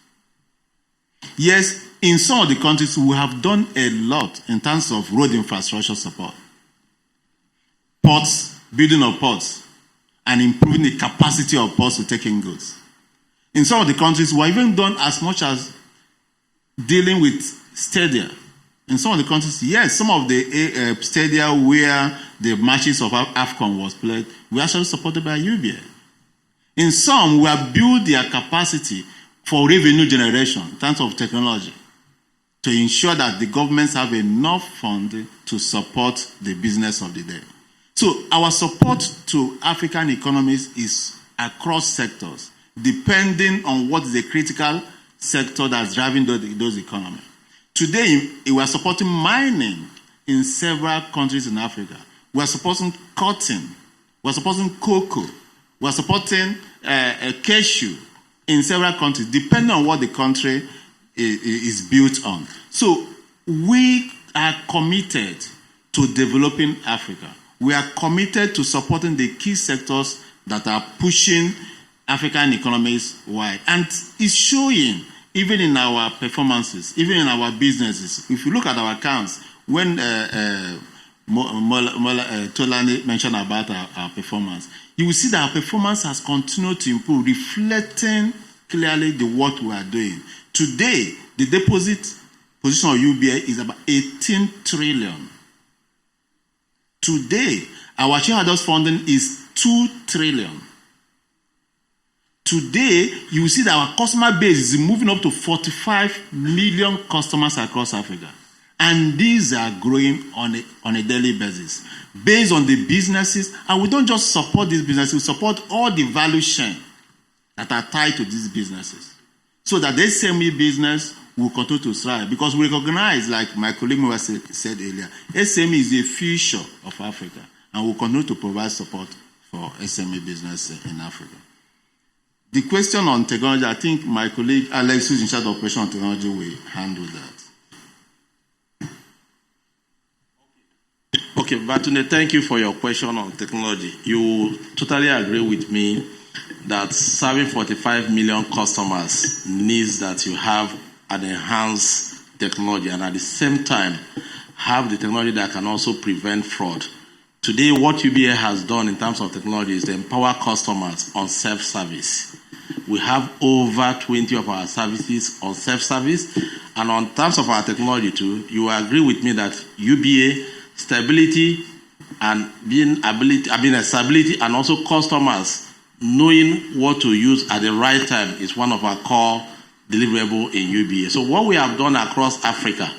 Yes, in some of the countries, we have done a lot in terms of road infrastructure support. Ports, building of ports, and improving the capacity of ports to take in goods. In some of the countries, we've even done as much as dealing with stadia. In some of the countries, yes, some of the stadia where the matches of AFCON was played, we actually supported by UBA. In some, we have built their capacity for revenue generation in terms of technology to ensure that the governments have enough funding to support the business of the day. So our support to African economies is across sectors, depending on what is the critical sector that's driving those economies. Today, we are supporting mining in several countries in Africa. We are supporting cotton. We are supporting cocoa. We are supporting cashew in several countries, depending on what the country is built on. So we are committed to developing Africa. We are committed to supporting the key sectors that are pushing African economies wide. And it's showing even in our performances, even in our businesses. If you look at our accounts, when Tolani mentioned about our performance, you will see that our performance has continued to improve, reflecting clearly the work we are doing. Today, the deposit position of UBA is about 18 trillion. Today, our shareholders' funding is 2 trillion. Today, you will see that our customer base is moving up to 45 million customers across Africa. And these are growing on a daily basis, based on the businesses. And we don't just support these businesses, we support all the value chain that are tied to these businesses. So that the SME business will continue to thrive. Because we recognize, like my colleague said earlier, SME is the future of Africa. And we'll continue to provide support for SME business in Africa. The question on technology, I think my colleague Alex, who's in charge of operation on technology, will handle that. Okay, Batune, thank you for your question on technology. You totally agree with me that serving 45 million customers needs that you have an enhanced technology and at the same time have the technology that can also prevent fraud. Today, what UBA has done in terms of technology is to empower customers on self-service. We have over 20 of our services on self-service, and on terms of our technology too, you agree with me that UBA stability and stability and also customers knowing what to use at the right time is one of our core deliverables in UBA. So what we have done across Africa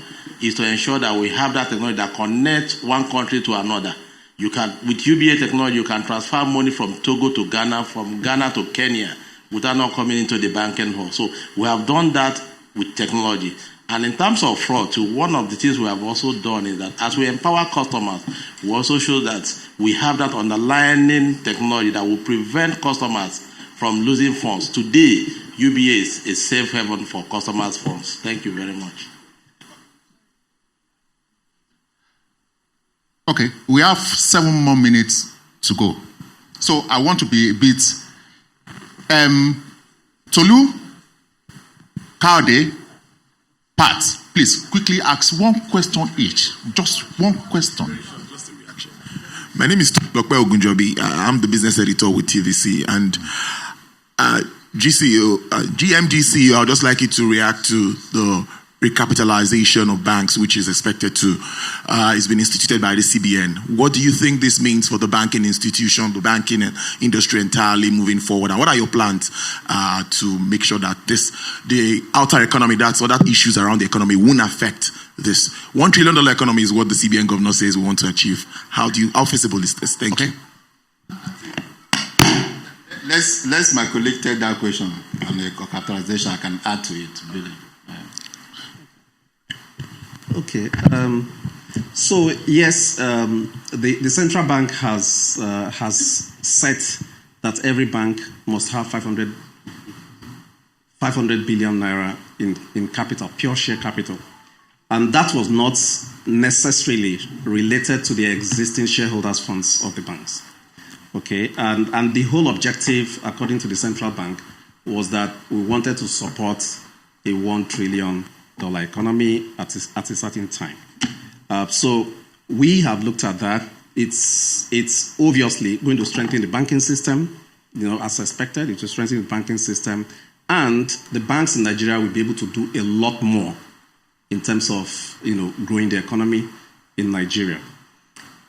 is to ensure that we have that technology that connects one country to another. You can, with UBA technology, you can transfer money from Togo to Ghana, from Ghana to Kenya, without not coming into the banking hall. So we have done that with technology. And in terms of fraud, too, one of the things we have also done is that as we empower customers, we also show that we have that underlying technology that will prevent customers from losing funds. Today, UBA is a safe haven for customers' funds. Thank you very much. Okay, we have 7 more minutes to go. So I want to be a bit Tolu, Kaude, Pat, please quickly ask one question each. Just one question. My name is Dr. Ogunjobi. I'm the business editor with TVC. And GMD CEO, I would just like you to react to the recapitalization of banks, which is expected to, is been instituted by the CBN. What do you think this means for the banking institution, the banking industry entirely moving forward? And what are your plans to make sure that the outer economy, other issues around the economy won't affect this? $1 trillion economy is what the CBN governor says we want to achieve. How feasible is this? Thank you. Let's my colleague take that question on the capitalization. I can add to it, really. Okay. So yes, the central bank has set that every bank must have 500 billion naira in capital, pure share capital, and that was not necessarily related to the existing shareholders' funds of the banks. Okay, and the whole objective, according to the central bank, was that we wanted to support a $1 trillion economy at a certain time. So we have looked at that. It's obviously going to strengthen the banking system, as expected. It will strengthen the banking system, and the banks in Nigeria will be able to do a lot more in terms of growing the economy in Nigeria.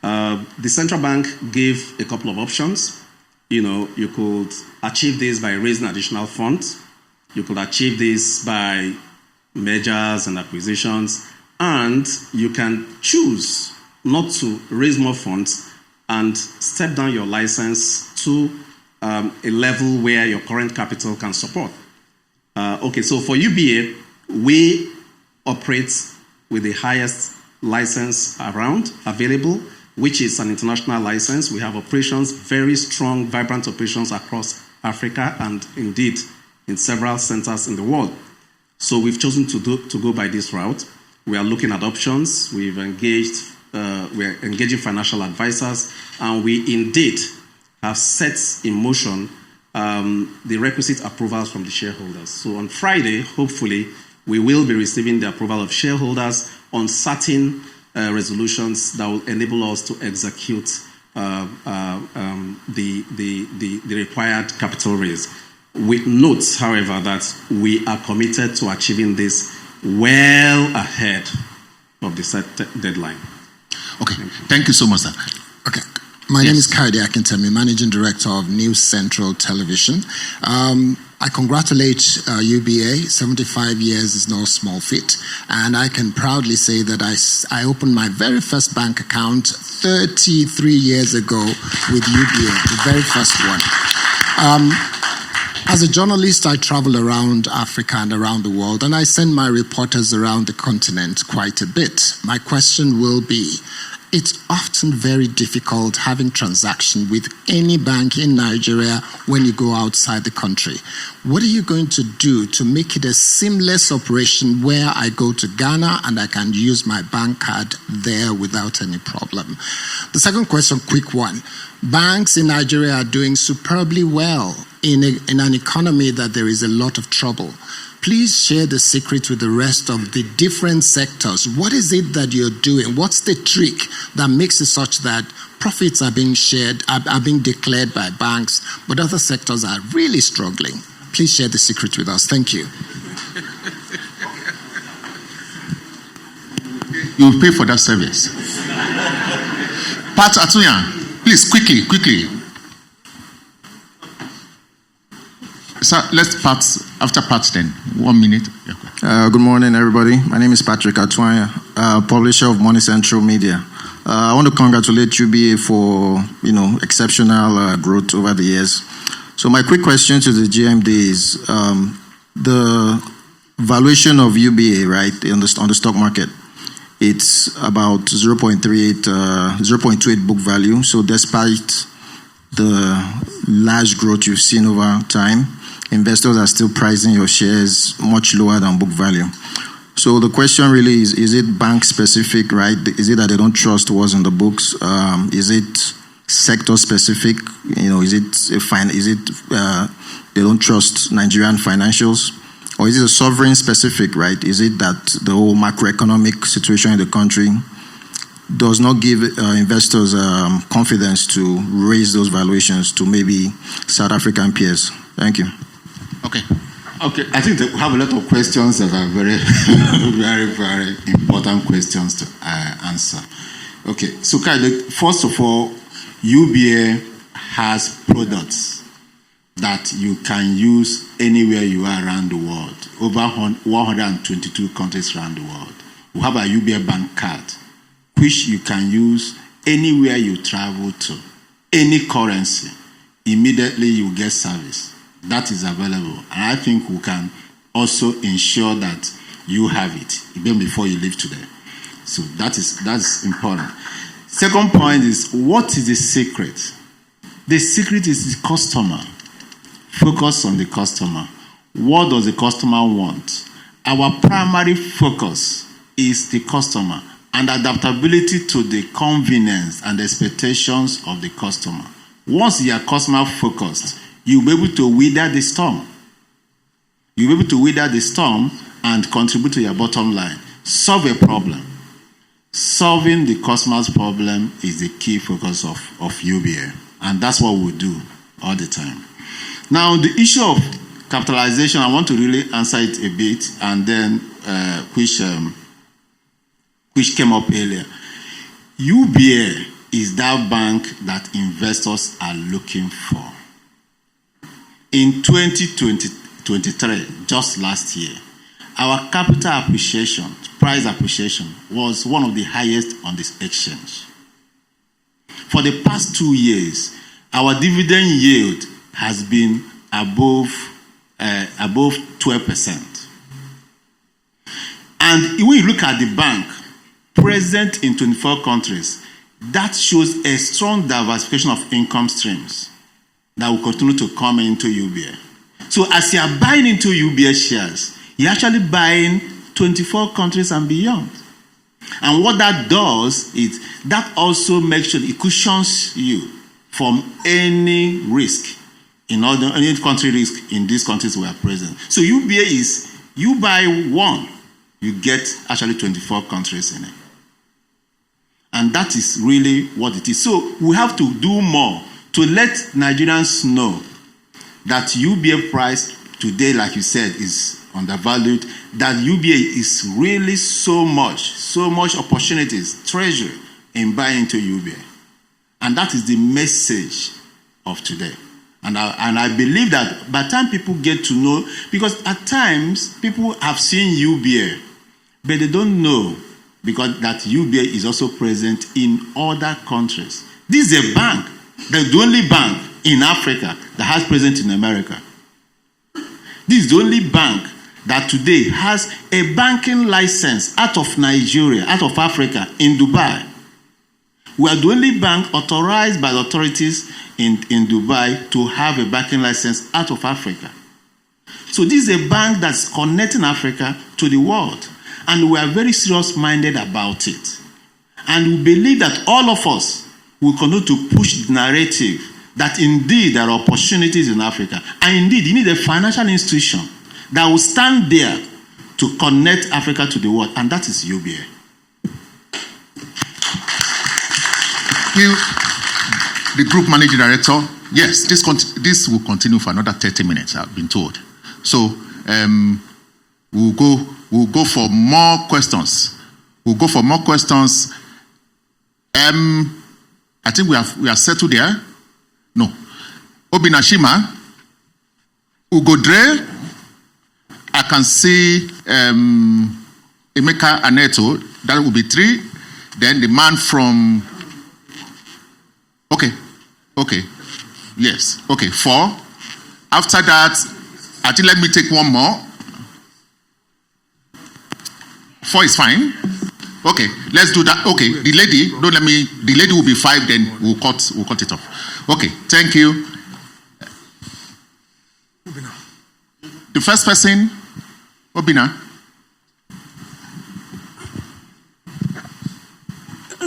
The central bank gave a couple of options. You could achieve this by raising additional funds. You could achieve this by mergers and acquisitions, and you can choose not to raise more funds and step down your license to a level where your current capital can support. Okay, so for UBA, we operate with the highest license available, which is an international license. We have operations, very strong, vibrant operations across Africa and indeed in several centers in the world. So we've chosen to go by this route. We are looking at options. We're engaging financial advisors, and we indeed have set in motion the requisite approvals from the shareholders. So on Friday, hopefully, we will be receiving the approval of shareholders on certain resolutions that will enable us to execute the required capital raise. With notes, however, that we are committed to achieving this well ahead of the set deadline. Okay, thank you so much, sir. Okay, my name is Kaide Akintemi, Managing Director of News Central Television. I congratulate UBA. 75 years is no small feat, and I can proudly say that I opened my very first bank account 33 years ago with UBA, the very first one. As a journalist, I travel around Africa and around the world, and I send my reporters around the continent quite a bit. My question will be, it's often very difficult having transaction with any bank in Nigeria when you go outside the country. What are you going to do to make it a seamless operation where I go to Ghana and I can use my bank card there without any problem? The second question, quick one. Banks in Nigeria are doing superbly well in an economy that there is a lot of trouble. Please share the secret with the rest of the different sectors. What is it that you're doing? What's the trick that makes it such that profits are being shared, are being declared by banks, but other sectors are really struggling? Please share the secret with us. Thank you. You will pay for that service. Pat Atuyan, please, quickly. So let's part, after Pat then. 1 minute. Good morning, everybody. My name is Patrick Atwanya, publisher of Money Central Media. I want to congratulate UBA for, exceptional growth over the years. So my quick question to the GMD is the valuation of UBA, right, on the stock market. It's about 0.28 book value. So despite the large growth you've seen over time, investors are still pricing your shares much lower than book value. So the question really is it bank specific, right? Is it that they don't trust what's in the books? Is it sector specific? Is it they don't trust Nigerian financials? Or is it a sovereign specific, right? Is it that the whole macroeconomic situation in the country does not give investors confidence to raise those valuations to maybe South African peers? Thank you. Okay, I think that we have a lot of questions that are very, very, very important questions to answer. Okay, so first of all, UBA has products that you can use anywhere you are around the world, over 122 countries around the world. We have a UBA bank card, which you can use anywhere you travel to, any currency. Immediately you get service. That is available. And I think we can also ensure that you have it even before you leave today. So that's important. Second point is, what is the secret? The secret is the customer. Focus on the customer. What does the customer want? Our primary focus is the customer and adaptability to the convenience and expectations of the customer. Once you are customer focused, you'll be able to weather the storm. You'll be able to weather the storm and contribute to your bottom line. Solve a problem. Solving the customer's problem is the key focus of UBA. And that's what we do all the time. Now, the issue of capitalization, I want to really answer it a bit, and then which came up earlier. UBA is that bank that investors are looking for. In 2023, just last year, our capital appreciation, price appreciation, was one of the highest on this exchange. For the past 2 years, our dividend yield has been above 12%. And when you look at the bank, present in 24 countries, that shows a strong diversification of income streams that will continue to come into UBA. So as you are buying into UBA shares, you're actually buying 24 countries and beyond. And what that does is that also makes sure it cushions you from any risk, any country risk in these countries we are present. So UBA is, you buy one, you get actually 24 countries in it. And that is really what it is. So we have to do more to let Nigerians know that UBA price today, like you said, is undervalued, that UBA is really so much opportunities, treasure in buying into UBA. And that is the message of today. And I believe that by the time people get to know, because at times people have seen UBA, but they don't know because that UBA is also present in other countries. This is a bank, the only bank in Africa that has presence in America. This is the only bank that today has a banking license out of Nigeria, out of Africa, in Dubai. We are the only bank authorized by the authorities in Dubai to have a banking license out of Africa. So this is a bank that's connecting Africa to the world. And we are very serious-minded about it. And we believe that all of us will continue to push the narrative that indeed there are opportunities in Africa. And indeed, you need a financial institution that will stand there to connect Africa to the world. And that is UBA. The group managing director, yes, this will continue for another 30 minutes, I've been told. So we'll go for more questions. I think we are settled there. No. Obinashima, Ugodre, I can see Emeka Aneto, that will be 3. Then the man from, okay, yes, okay, 4. After that, I think let me take one more. 4 is fine. Okay, let's do that. Okay, the lady will be 5, then we'll cut it off. Okay, thank you. The first person, Obina.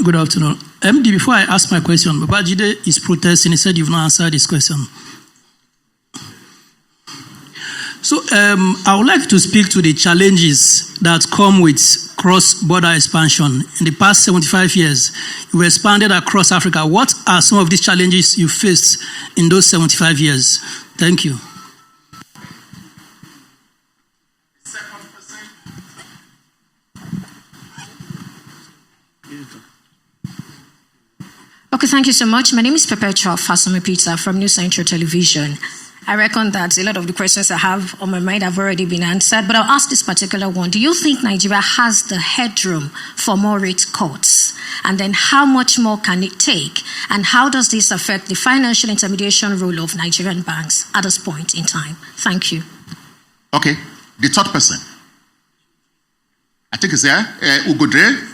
Good afternoon. MD, before I ask my question, Babajide is protesting. He said you've not answered his question. So I would like to speak to the challenges that come with cross-border expansion. In the past 75 years, you expanded across Africa. What are some of these challenges you faced in those 75 years? Thank you. Okay, thank you so much. My name is Perpetua Fasumi Peter from New Central Television. I reckon that a lot of the questions I have on my mind have already been answered, but I'll ask this particular one. Do you think Nigeria has the headroom for more rate cuts? And then how much more can it take? And how does this affect the financial intermediation role of Nigerian banks at this point in time? Thank you. Okay, the third person. I think it's there, Ugodre.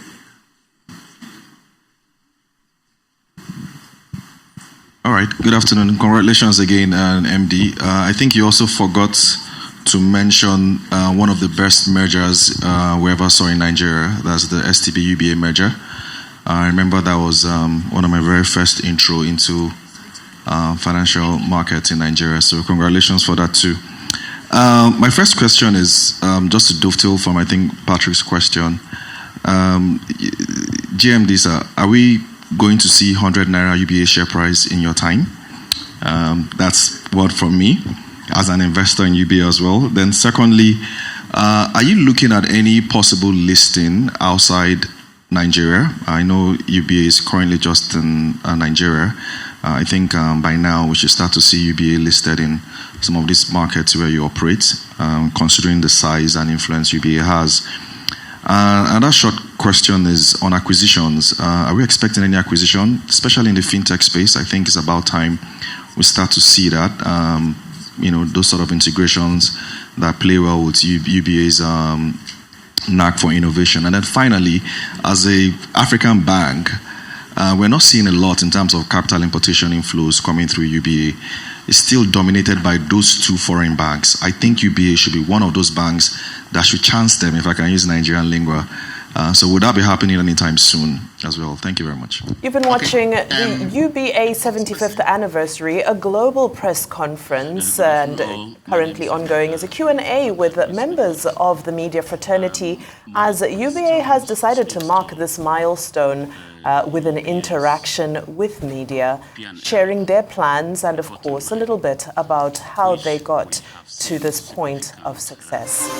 All right, good afternoon. Congratulations again, MD. I think you also forgot to mention one of the best mergers we ever saw in Nigeria. That's the STB-UBA merger. I remember that was one of my very first intro into financial markets in Nigeria. So congratulations for that too. My first question is just to dovetail from, I think, Patrick's question. GMD, sir, are we going to see 100 Naira UBA share price in your time? That's word from me as an investor in UBA as well. Then secondly, are you looking at any possible listing outside Nigeria? I know UBA is currently just in Nigeria. I think by now we should start to see UBA listed in some of these markets where you operate, considering the size and influence UBA has. Another short question is on acquisitions. Are we expecting any acquisition, especially in the fintech space? I think it's about time we start to see that, those sort of integrations that play well with UBA's knack for innovation. And then finally, as a African bank, we're not seeing a lot in terms of capital importation inflows coming through UBA. It's still dominated by those two foreign banks. I think UBA should be one of those banks that should chance them, if I can use Nigerian lingua. So would that be happening anytime soon as well? Thank you very much. You've been watching the UBA 75th anniversary, a global press conference, and currently ongoing is a Q&A with members of the media fraternity, as UBA has decided to mark this milestone with an interaction with media, sharing their plans and, of course, a little bit about how they got to this point of success.